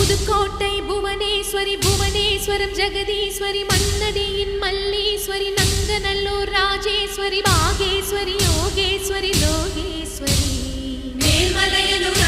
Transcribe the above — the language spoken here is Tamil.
புதுக்கோட்டை புவனேஸ்வரி புவனேஸ்வரம் ஜெகதீஸ்வரி மன்னடியின் மல்லீஸ்வரி நங்கநல்லூர் ராஜேஸ்வரி பாகேஸ்வரி யோகேஸ்வரி லோகேஸ்வரி மேல்மலையனூர்